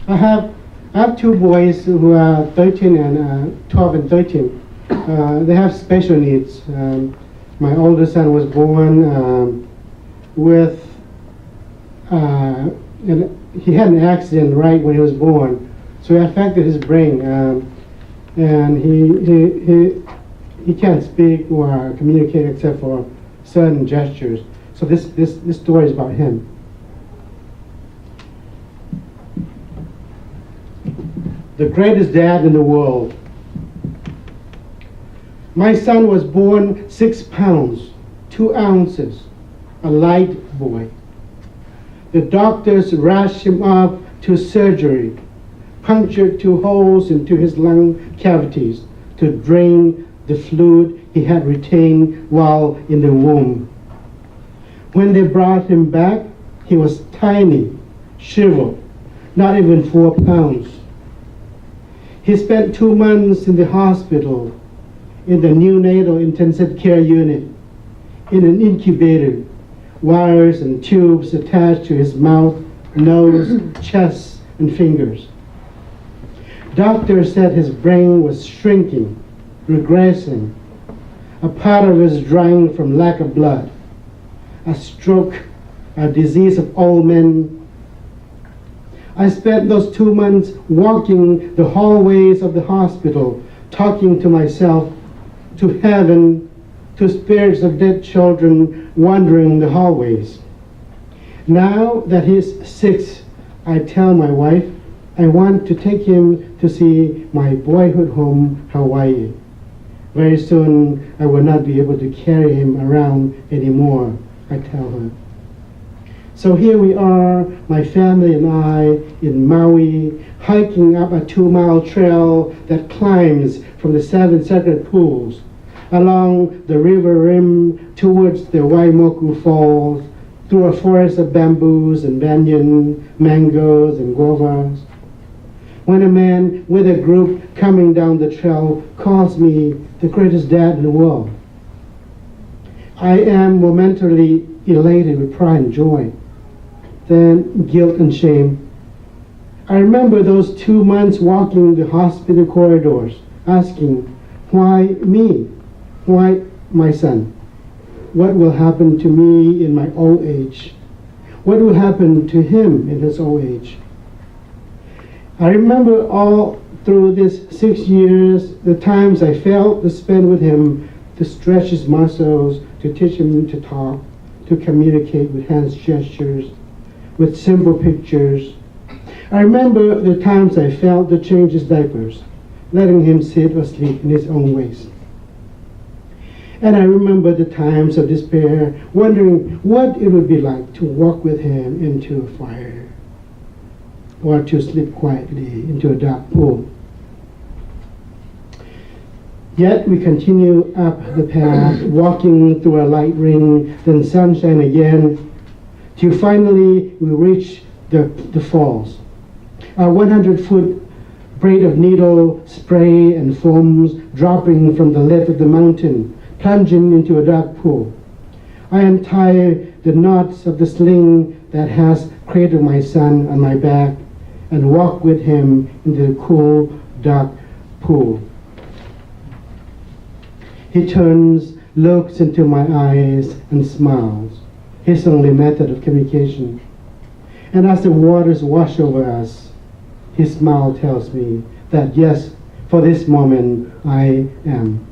I have two boys who are 13 and 12 and 13. They have special needs. My older son was born with, he had an accident right when he was born, so it affected his brain, and he can't speak or communicate except for certain gestures. So this story is about him. The greatest dad in the world. My son was born 6 pounds, 2 ounces, a light boy. The doctors rushed him up to surgery, punctured 2 holes into his lung cavities to drain the fluid he had retained while in the womb. When they brought him back, he was tiny, shriveled, not even 4 pounds. He spent 2 months in the hospital, in the neonatal intensive care unit, in an incubator, wires and tubes attached to his mouth, nose, chest, and fingers. Doctors said his brain was shrinking, regressing. A part of it was drying from lack of blood. A stroke, a disease of old men. I spent those 2 months walking the hallways of the hospital, talking to myself, to heaven, to spirits of dead children wandering the hallways. Now that he's 6, I tell my wife I want to take him to see my boyhood home, Hawaii. Very soon I will not be able to carry him around anymore, I tell her. So here we are, my family and I, in Maui, hiking up a 2-mile trail that climbs from the 7 sacred pools, along the river rim towards the Waimoku Falls, through a forest of bamboos and banyan, mangoes and guavas. When a man with a group coming down the trail calls me the greatest dad in the world, I am momentarily elated with pride and joy, then guilt and shame. I remember those 2 months walking the hospital corridors, asking, why me? Why my son? What will happen to me in my old age? What will happen to him in his old age? I remember all through this 6 years, the times I failed to spend with him, to stretch his muscles, to teach him to talk, to communicate with hands gestures, with simple pictures. I remember the times I failed to change his diapers, letting him sit or sleep in his own ways. And I remember the times of despair, wondering what it would be like to walk with him into a fire, or to sleep quietly into a dark pool. Yet we continue up the path, walking through a light ring, then sunshine again, till finally we reach the falls. A 100-foot braid of needle spray and foams dropping from the lip of the mountain, plunging into a dark pool. I untie the knots of the sling that has cradled my son on my back and walk with him into the cool, dark pool. He turns, looks into my eyes, and smiles, his only method of communication. And as the waters wash over us, his smile tells me that yes, for this moment I am